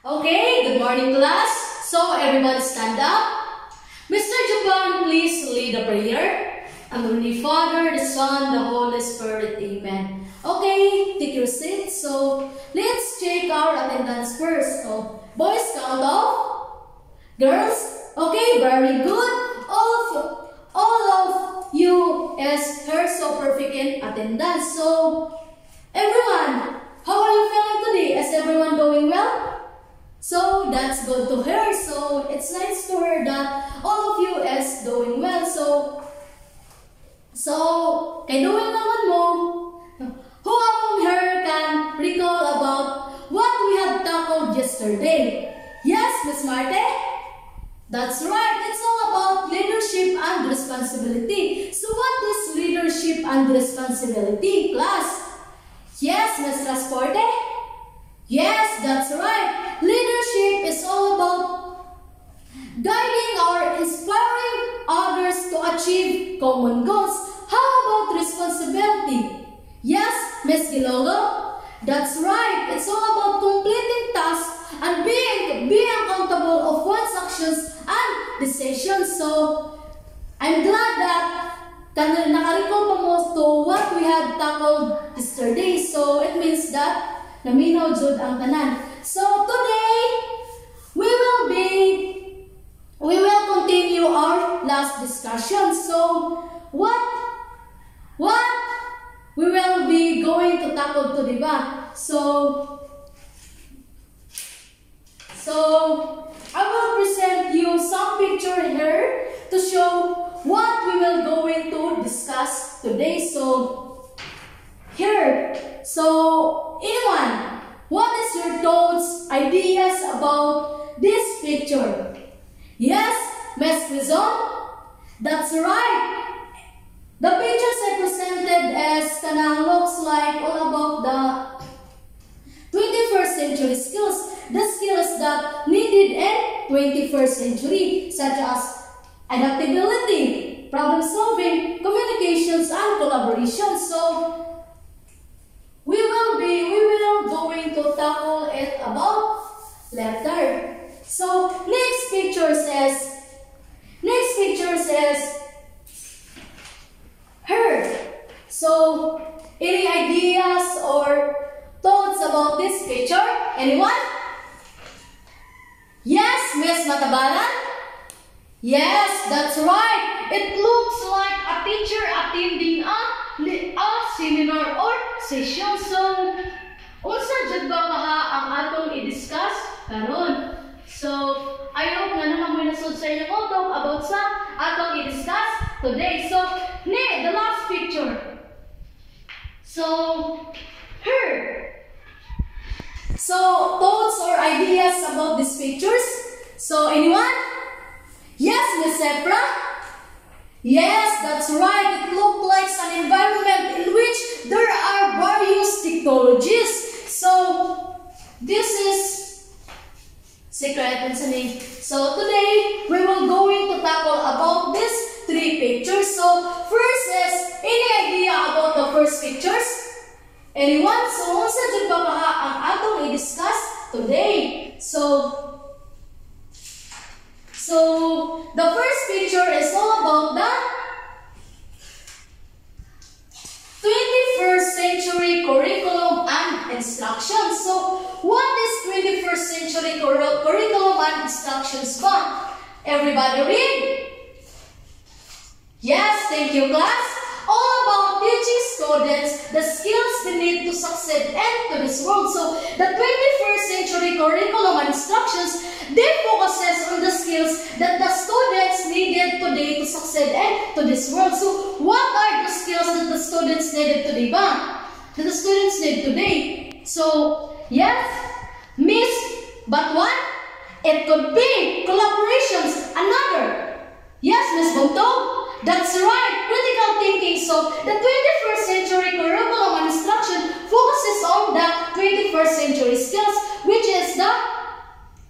Okay, good morning class. So everybody stand up. Mr. Japan, please lead the prayer. And the Holy Father, the Son, the Holy Spirit. Amen. Okay, take your seat. So let's check our attendance first. So boys, count off. Girls, okay, very good. All of you is here so perfect in attendance. So everyone, how are you feeling today? Is everyone doing well? So that's good to hear. So it's nice to hear that all of you is doing well. So kay doing naman mo, who among here can recall about what we had tackled yesterday? Yes, Miss Marte? That's right. It's all about leadership and responsibility. So what is leadership and responsibility, class? Yes, Miss Transporte? Yes, that's right. Leadership is all about guiding or inspiring others to achieve common goals. How about responsibility? Yes, Miss Gilogo? That's right. It's all about completing tasks and being accountable of one's actions and decisions. So, I'm glad that nakarecall pa mo to what we had tackled yesterday. So, it means that naminaw jud ang tanan. So today we will continue our last discussion. So what we will be going to tackle today ba? So I will present you some picture here to show what we will going to discuss today. So here. So, anyone, what is your thoughts, ideas about this picture? Yes, Miss Quizon? That's right. The pictures I presented as looks like all about the 21st century skills, the skills that needed in 21st century, such as adaptability, problem solving, communications, and collaboration. So, we will going to tackle it about letter. So next picture says her. So any ideas or thoughts about this picture? Anyone? Yes, Miss Matabaran? Yes, that's right. It looks like a teacher attending a seminar or session. So, unsa jud ba kaha ang atong i-discuss karon? So, I hope nga naman mo nasud sa inyong talk about sa atong i-discuss today. So, the last picture. So, her. So, thoughts or ideas about these pictures? So, anyone? Yes, Miss Sepra? Yes, that's right. It looks like an environment in which there are various technologies. So, this is secret and name. So, today we will going to tackle about these three pictures. So, first is, any idea about the first pictures? Anyone? So, unsa jud ba kaha ang atong i-discuss today? So, the first picture is all about the 21st century curriculum and instruction. So, what is 21st century curriculum and instructions ba? Everybody read? Yes, thank you class. All about teaching students the skills they need to succeed into this world. So, the 21st century curriculum and instructions, they focuses on the skills that the students needed today to succeed into this world. So, what are the skills that the students needed today ba? That the students need today? So, yes, Miss, but what? It could be collaborations, another. Yes, Miss Bunto? That's right, critical thinking. So, the 21st century curriculum and instruction focuses on the 21st century skills, which is the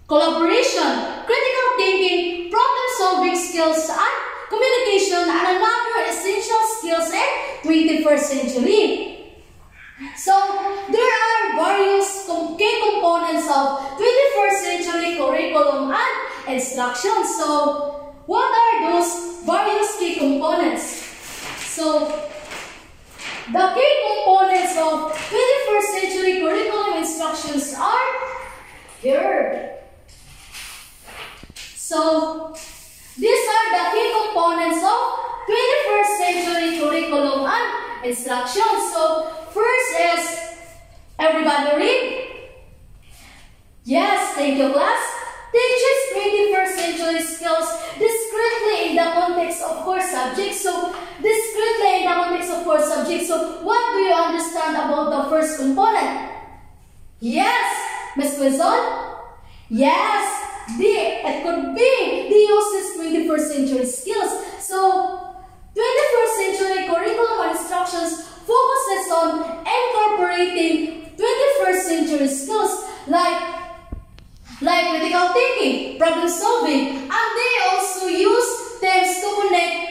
collaboration, critical thinking, problem-solving skills, and communication, and another essential skills in 21st century. So, there are various key components of 21st century curriculum and instruction. So, what are those various key components? So, the key components of 21st century curriculum instructions are here. So, these are the key components of 21st century curriculum and instruction. So, first is, everybody read? Yes, thank you class. Teaches 21st century skills discretely in the context of core subjects. So, discretely in the context of core subjects. So, what do you understand about the first component? Yes, Ms. Quezon? Yes, it could be the uses 21st century skills. So, 21st century curriculum and instructions focuses on incorporating 21st century skills like critical thinking, problem solving, and they also use terms to connect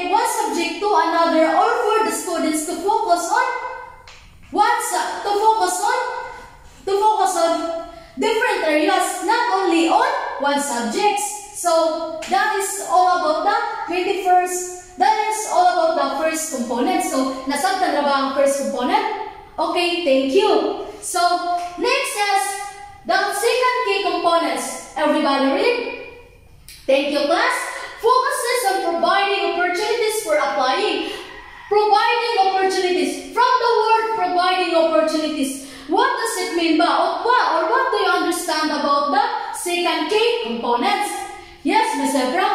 one subject to another, or for the students to focus on different areas, not only on one subject. So that is all about the 21st. That is all about the first component. So nasabtan na ba ang first component? Okay, thank you. So next is the second key components. Everybody read? Thank you class. Focuses on providing opportunities for applying. Providing opportunities. From the word providing opportunities. What does it mean ba? Or what do you understand about the second key components? Yes, Ms. Ebra?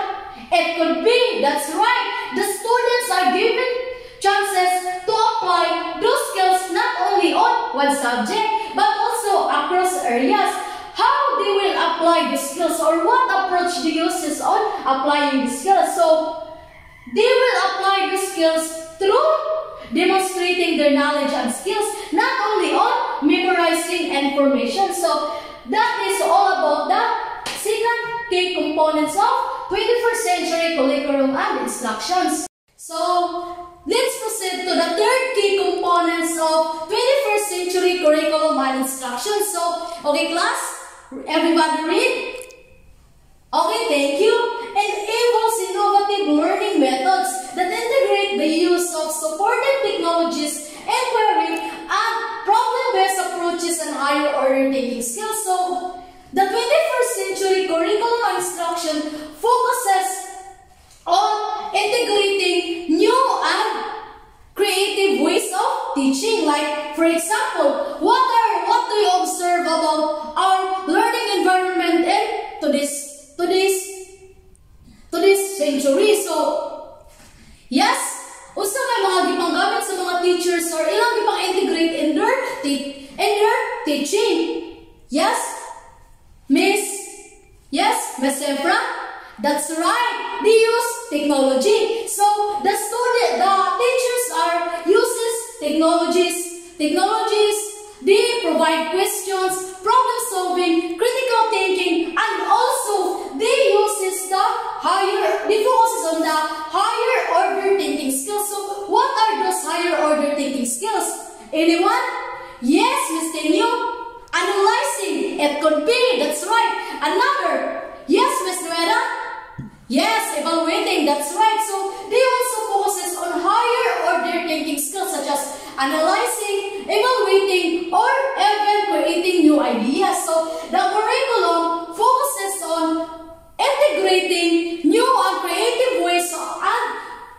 It could be, that's right. The students are given chances to apply those skills not only on one subject, but also across areas. How they will apply the skills, or what approach they uses on applying the skills. So, they will apply the skills through demonstrating their knowledge and skills, not only on memorizing information. So, that is all about the second key components of 21st century curriculum and instructions. So, let's proceed to the third key components of 21st century curriculum and instructions. So, okay class? Everybody read? Okay, thank you. Enables innovative learning methods that integrate the use of supportive technologies, inquiry, and problem-based approaches and higher order thinking skills. So, the 21st century curriculum and instruction focuses on integrating new and creative ways of teaching. Like, for example, what do you observe about our learning environment in today's century? So, yes, usa may mga gipanggamit sa mga teachers or ilang gipang integrate in their teaching. Yes, Miss Efra? That's right. They use technology. So the teachers uses technologies. They provide questions, problem solving, critical thinking, and also they focuses on the higher order thinking skills. So what are those higher order thinking skills? Anyone? Yes, Miss Tenyo. Analyzing. It could be. That's right. Another. Yes, Miss Nuera. Yes, evaluating, that's right. So, they also focuses on higher order thinking skills such as analyzing, evaluating, or even creating new ideas. So, the curriculum focuses on integrating new and creative ways and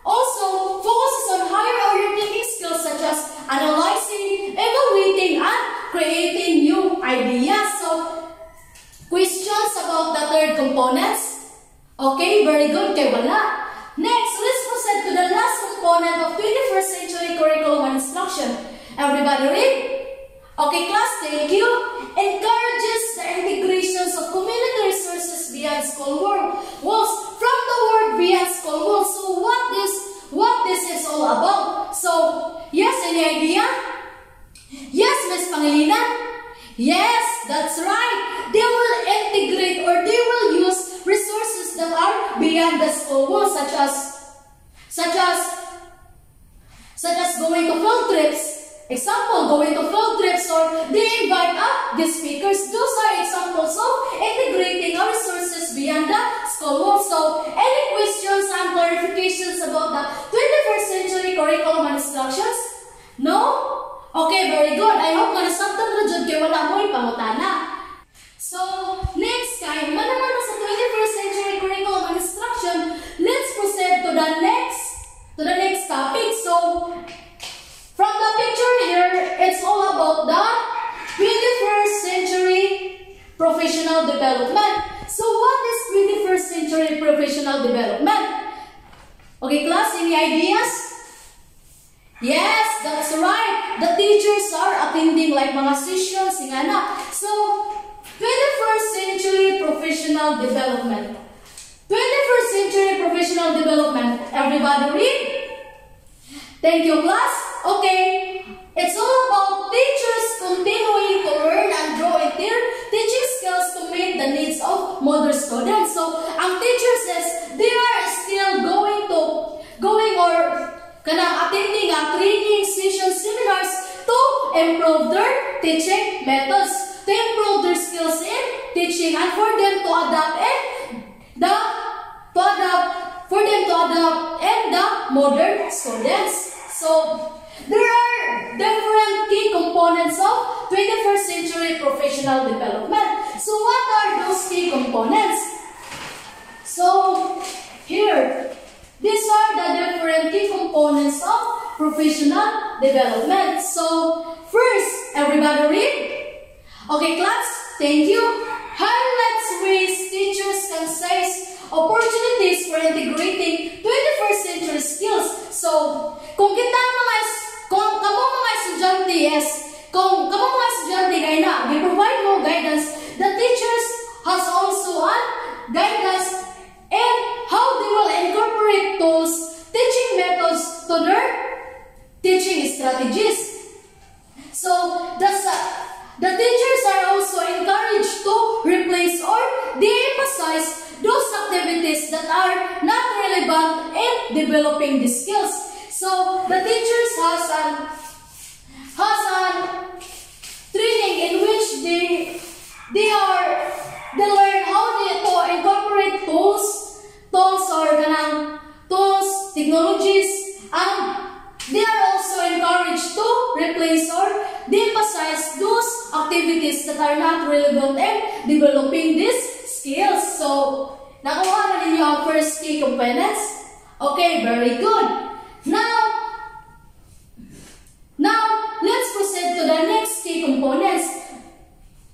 also focuses on higher order thinking skills such as analyzing, evaluating, and creating new ideas. So, questions about the third components? Okay, very good. Kay wala. Next, let's proceed to the last component of 21st century curriculum and instruction. Everybody read? Okay, class, thank you. Encourages the integrations of community resources beyond school walls. From the word beyond school walls. So, what this is all about? So, yes, any idea? Yes, Miss Pangilinan? Yes, that's right. They will integrate or they will use resources that are beyond the school walls, such as going to field trips, Example, going to field trips or they invite guest speakers. Those are examples of integrating our resources beyond the school walls. So, any questions and clarifications about the 21st century curriculum and instructions? No? Okay, very good. I hope manasabtan na dyan kayo wala mo ipangutana. So, next time, manaman na sa 21st century curriculum and instruction, let's proceed to the next topic. So, from the picture here, it's all about the 21st century professional development. So, what is 21st century professional development? Okay, class, any ideas? Yes, that's right. The teachers are attending like mga sessions, ingana. So, 21st century professional development. 21st century professional development. Everybody read? Thank you, class. Okay. It's all about teachers continuing to learn and grow in their teaching skills to meet the needs of modern students. So, ang teachers says they are still attending training sessions, seminars to improve their teaching methods, to improve their skills in teaching, and for them to adapt in the modern students. So, there are different key components of 21st century professional development. So, what are those key components? So, here, these are the different key components of professional development. So, first, everybody read? Okay, class, thank you. Highlights ways teachers can seize opportunities for integrating 21st century skills. So, kung kamu mga estudyante kay na, gi-provide mo guidance, the teachers has also guidance and how they will incorporate those teaching methods to their teaching strategies. So, the teachers are also encouraged to replace or de-emphasize those activities that are not relevant in developing the skills. So, the teachers has training in which they learn how to incorporate tools, technologies, and they are also encouraged to replace or de-emphasize those activities that are not relevant in developing these skills. So, nakuha na ninyo ang first key components? Okay, very good. Now, let's proceed to the next key components.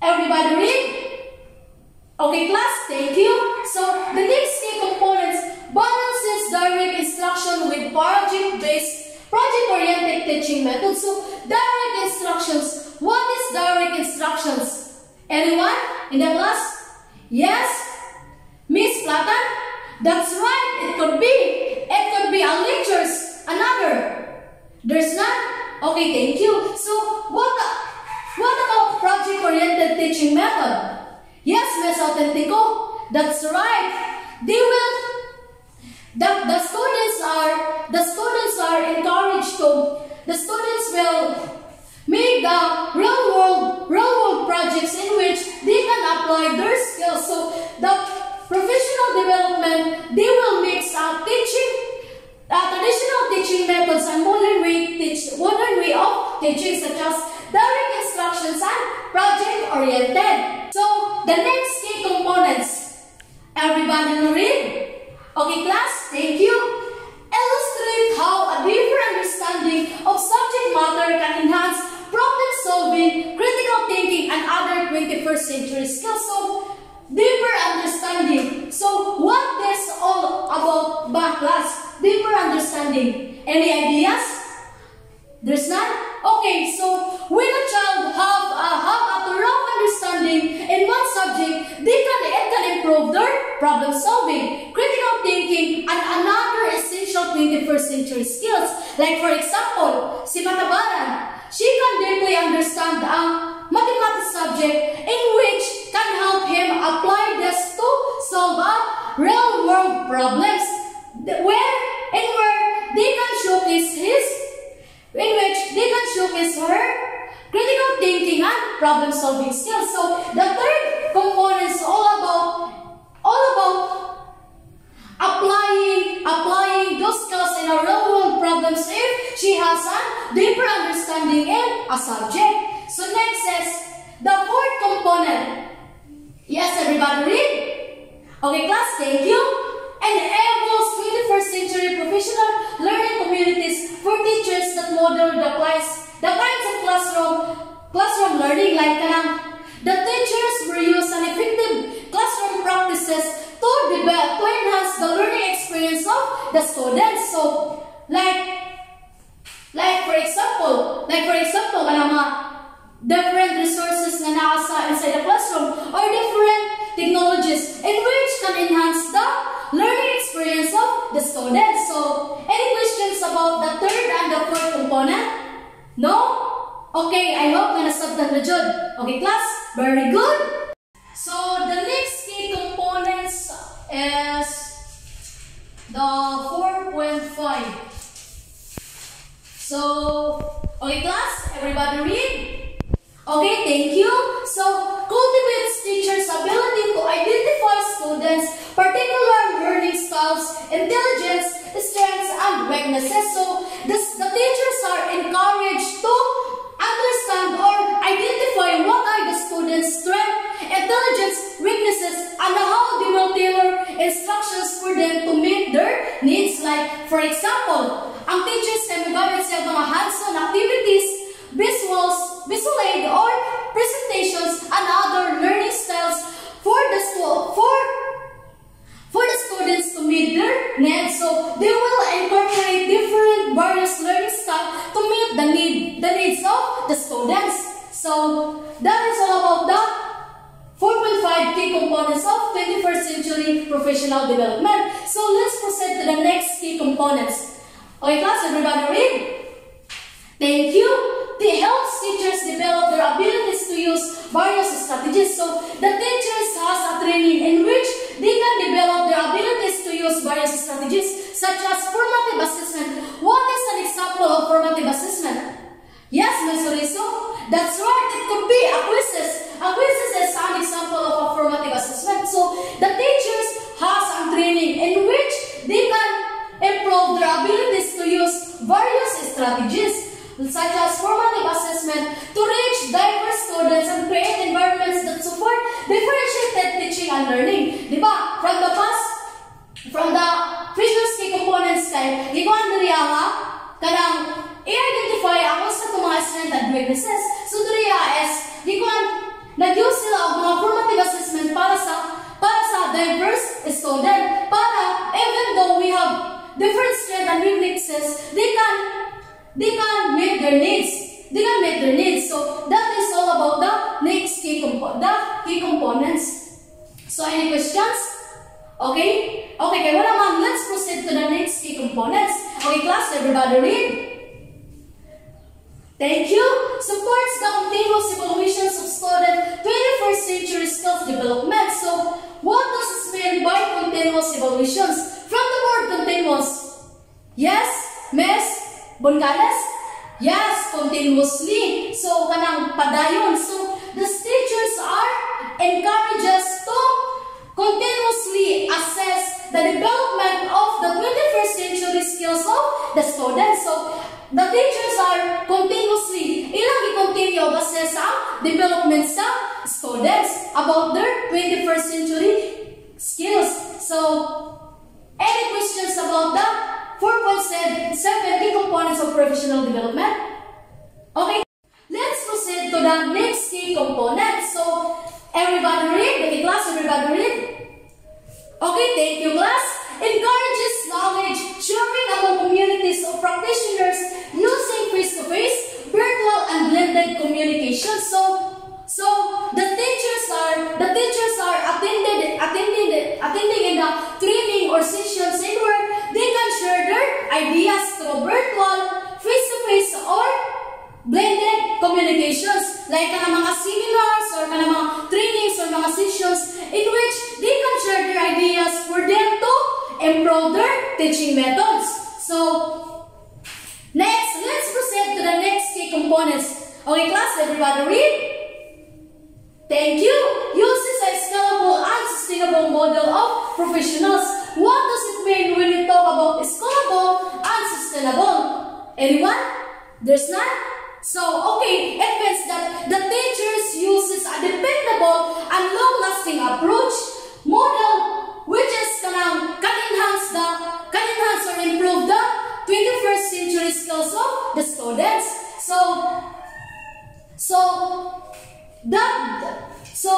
Everybody read? Okay, class, thank you. So, the next key components balances direct instruction with project-oriented teaching methods. So, direct instructions. What is direct instructions? Anyone in the class? Yes? Miss Platan? That's right. It could be a lectures. Another. There's none? Okay, thank you. So, what about project-oriented teaching method? Yes, Miss Autentico. That's right. The students are encouraged to. The students will make the real world projects in which they can apply their skills. So, the professional development, they will mix up traditional teaching methods and modern way of teaching, such as direct instructions and project-oriented. So, the next key components. Everybody will read? Okay, class, thank you. Illustrate how a deeper understanding of subject matter can enhance problem solving, critical thinking, and other 21st century skills. So, deeper understanding. So, what is all about ba, class? Deeper understanding. Any ideas? There's none? Okay, so when a child have a thorough understanding in one subject, it can improve their problem solving, critical thinking, and another essential 21st century skills. Like for example, si Matabaran, she can deeply understand ang mathematics subject in which can help him apply this to solve real world problems, where they can showcase a subject. So next is the fourth component. Yes, everybody read? Okay, class, thank you. Enables 21st century professional learning communities for teachers that model the kinds of classroom learning like the teachers will use an effective classroom practices to enhance the learning experience of the students. So, like for example, different resources na nasa inside the classroom or different technologies in which can enhance the learning experience of the students. So, any questions about the third and the fourth component? No? Okay, I hope na nasabtan na jud. Okay, class? Very good. So, the next key components is the 4.5. So, okay, class? Everybody read? Okay, thank you. So, cultivates teachers' ability to identify students' particular learning styles, intelligence, strengths, and weaknesses. So, the teachers are encouraged to understand or identify what are the students' strengths, intelligence, weaknesses, and how they will tailor instructions for them to meet their needs. Like, for example, ang teachers ay magamit sa mga hands-on activities, visual aid, or presentations and other learning styles for the students to meet their needs. So they will incorporate different various learning styles to meet the needs of the students. So that is all about the 4.5 key components of 21st century professional development. So let's proceed to the next key components. Okay, class, everybody read? Thank you. It helps teachers develop their abilities to use various strategies. So, the teachers has a training in which they can develop their abilities to use various strategies such as formative assessment. What is an example of formative assessment? Yes, Ms. Oriso? That's right. It could be a quizzes. A quizzes is an example of a formative assessment. So, the teachers has a training in which they can improve their abilities to use various strategies such as formative assessment to reach diverse students and create environments that support differentiated teaching and learning. Diba? From the previous key components kay gikuan diri nga kanang i-identify ako sa mga strengths and weaknesses. So diri is gikuan nag-use sila og mga formative assessment para sa diverse student para even though we have different strengths and weaknesses, they can meet their needs. So that is all about the next key components. So any questions? Okay, kaya wala man, let's proceed to the next key components. Okay, class, everybody read. Thank you. Supports the continuous evaluations of student 21st century skills development. So what does this mean by continuous evaluations? From the word continuous. Yes, Miss Boncanes? Yes, continuously. So, kanang padayon. So, the teachers are encouraged to continuously assess the development of the 21st century skills of the students. So, the teachers are continuously i-continue assess ang development sa students about their 21st century skills. So, any questions about the 4.7 key components of professional development? Okay, let's proceed to the next key component. So, everybody read. Okay, class, everybody read. Okay, thank you, class. Encourages knowledge sharing among communities of practitioners using face-to-face, virtual, and blended communication. So the teachers are attending in the training or sessions in where they can share their ideas through virtual, face-to-face, or blended communications like mga seminars or mga trainings or mga sessions in which they can share their ideas for them to improve their teaching methods. So next, let's proceed to the next key components. Okay, class, everybody read. Thank you. Uses a scalable and sustainable model of professionals. What does it mean when we talk about scalable and sustainable? Anyone? There's none? So, okay, it means that the teachers uses a dependable and long-lasting approach model which is can enhance or improve the 21st century skills of the students. So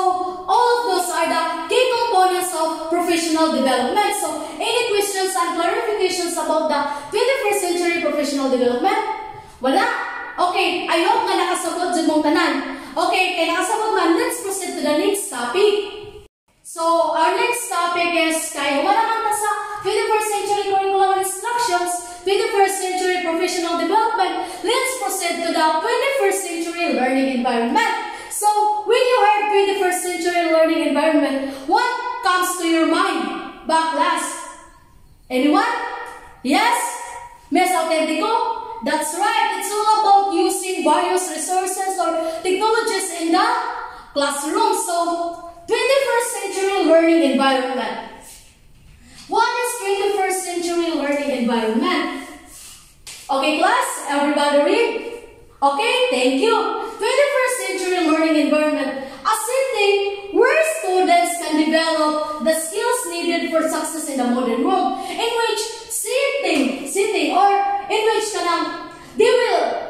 all of those are the key components of professional development. So any questions and clarifications about the 21st century professional development? Wala? Okay, I hope na nakasabot dyan mong tanan. Okay, kaya nakasabot man, let's proceed to the next topic. So our next topic is kaya wala kang sa 21st century curriculum instructions, 21st century professional development. Let's proceed to the 21st century learning environment. So, when you hear 21st century learning environment, what comes to your mind? Back class? Anyone? Yes? Miss Autentico? That's right. It's all about using various resources or technologies in the classroom. So, 21st century learning environment. What is 21st century learning environment? Okay, class? Everybody read? Okay, thank you. 21st century learning environment, a setting where students can develop the skills needed for success in the modern world, in which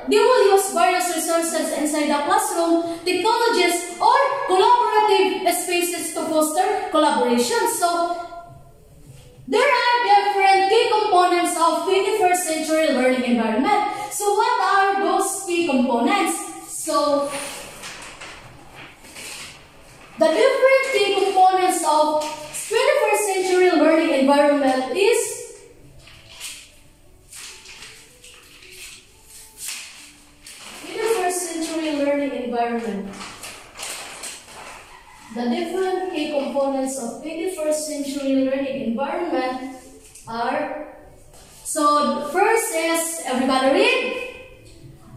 they will use various resources inside the classroom, technologies, or collaborative spaces to foster collaboration. So, there are different key components of 21st century learning environment. So what are those key components? So the different key components of 21st century learning environment is The different key components of 21st century learning environment are, so first is, everybody read?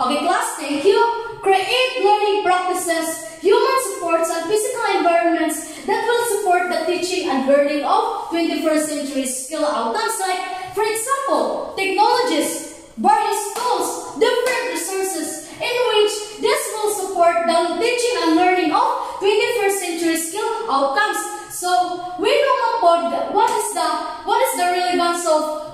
Okay class, thank you. Create learning practices, human supports and physical environments that will support the teaching and learning of 21st century skill outcomes, like, for example, technologies, various tools, different resources in which this will support the teaching and learning of 21st century skill outcomes. So we know about what is the relevance of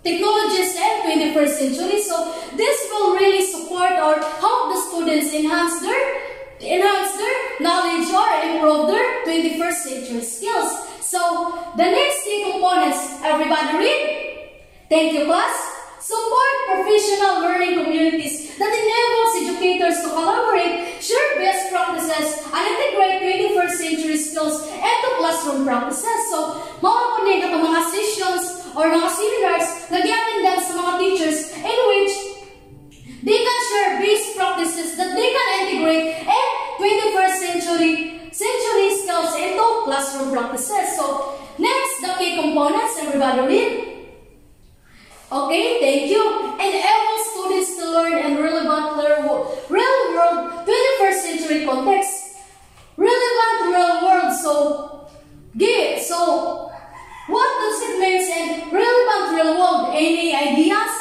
technologies in 21st century. So this will really support or help the students enhance their knowledge or improve their 21st century skills. So the next key components, everybody read? Thank you class. Support professional learning communities that enables educators to collaborate, share best practices, and integrate 21st century skills into classroom practices. So, makakunin ka mga sessions or mga seminars na gi-attend sa mga teachers in which they can share best practices that they can integrate in 21st century skills into classroom practices. So, next, the key components, everybody read? Okay, thank you. Enable students to learn in relevant real-world 21st century context. Relevant real-world. So what does it mean in relevant real-world? Any ideas?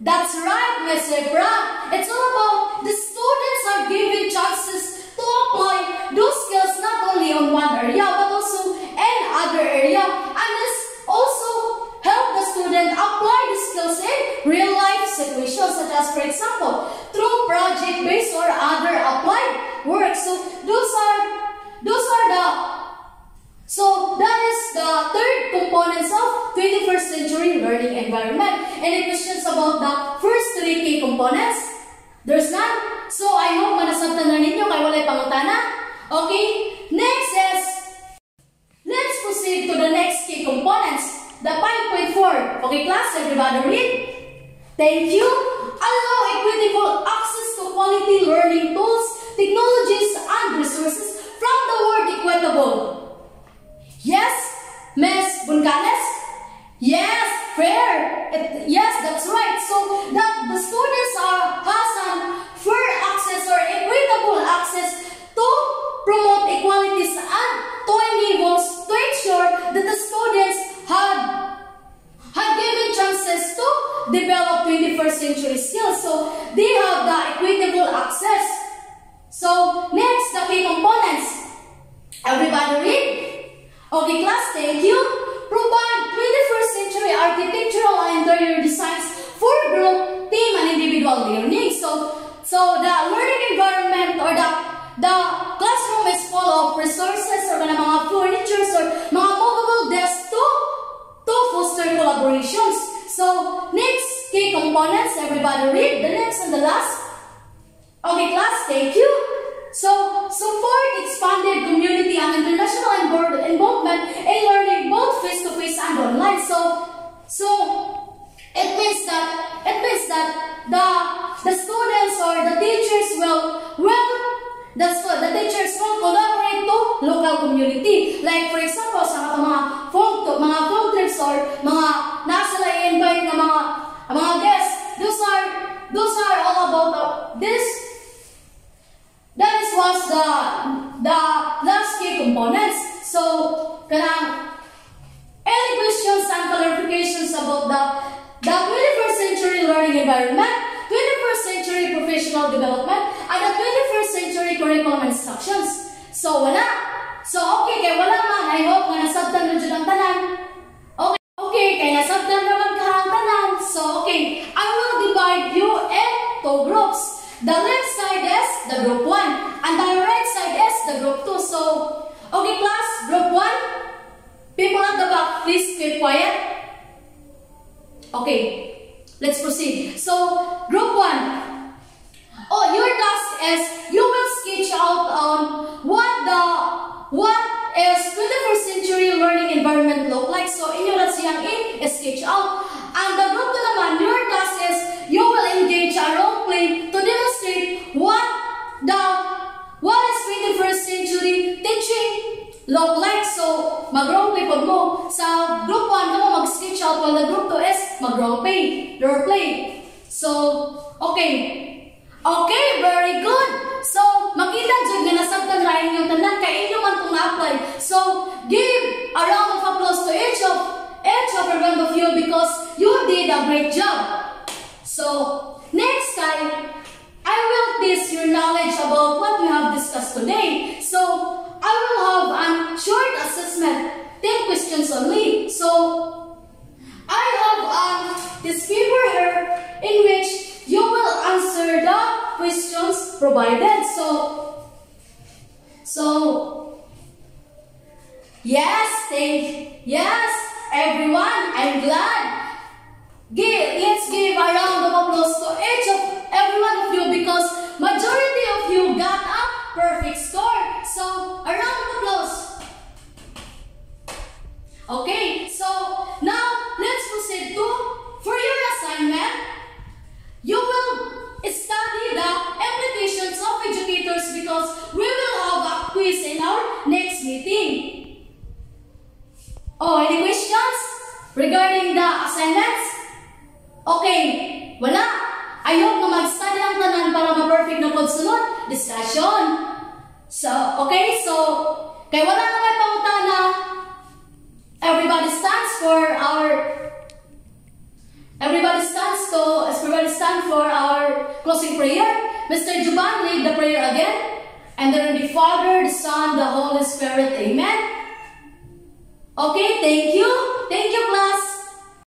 That's right, Ms. Zebra. It's all about the students are given chances to apply those skills not only on one area but also in other area, and this also help the student apply the skills in real-life situations, such as, for example, through project-based or other applied work. So that is the third components of 21st century learning environment. Any questions about the first three key components? There's none. So I hope manasabtan na ninyo kay walay pangutana. Okay. Next is, let's proceed to the next key components. The 5.4. Okay class, everybody read? Thank you. Allow equitable access to quality learning tools, technologies, and resources from the word equitable. Yes, Ms. Buncanes? Yes, fair. Yes, that's right. So that the students has an fair access or equitable access to promote equalities and to enables to ensure that the students had given chances to develop 21st century skills. So Everybody read? Okay, class, thank you. Provide 21st century architectural and interior designs for group, team, and individual learning. So the learning environment or the classroom is full of resources or mga furnitures or mga movable desks to foster collaborations. So next key components, everybody read the next and the last. Okay, class, thank you. So, support expanded community and international involvement in learning both face-to-face and online. So it means that the students or the teachers the teachers will collaborate to local community. Like for example, sa mga field trips or mga nasa invite na mga guests, those are all about this. That was the last key components. So, any questions and clarifications about the 21st century learning environment, 21st century professional development, and the 21st century curriculum instructions? So, wala. So, okay, kay wala man. I hope nga nasabtan na dyan ang tanan. Okay, kay nasabtan naman ka ang tanan. So, okay, I will divide you into groups. The left side is the group 1 and the right side is the group 2. So, okay class, group 1, people at the back, please keep quiet. Okay, let's proceed. So, group 1, your task is you will sketch out on what is 21st century learning environment look like. So, inyo na siyang sketch out. And the group 2 naman, your task is you will engage a role play to demonstrate what is 21st century teaching look like. So, mag-role play po mo. Sa group 1, mo mag-sketch out while the group 2 is mag-role play. So, okay. Okay, very good. So, makita dyan nga nasabtan rin yung tanan kay inyo man itong na-apply. So, give a round of applause to each of every one of you because you did a great job. So, next time, I will test your knowledge about what we have discussed today. So, I will have a short assessment, 10 questions only. So, I have this paper here in which you will answer the questions provided. So, yes, everyone, I'm glad. Let's give a round of applause to every one of you because majority of you got a perfect score. So, a round of applause. Okay, so now let's proceed to, for your assignment, you will study the implications of educators because we will have a quiz in our next meeting. Any questions regarding the assignments? Okay, wala. I hope na mag-study ang tanan para ma-perfect na pagsunod discussion. So, okay, so, kay wala na may pangutana, everybody stands for our closing prayer. Mr. Juban, lead the prayer again. And then the Father, the Son, the Holy Spirit. Amen. Okay, thank you.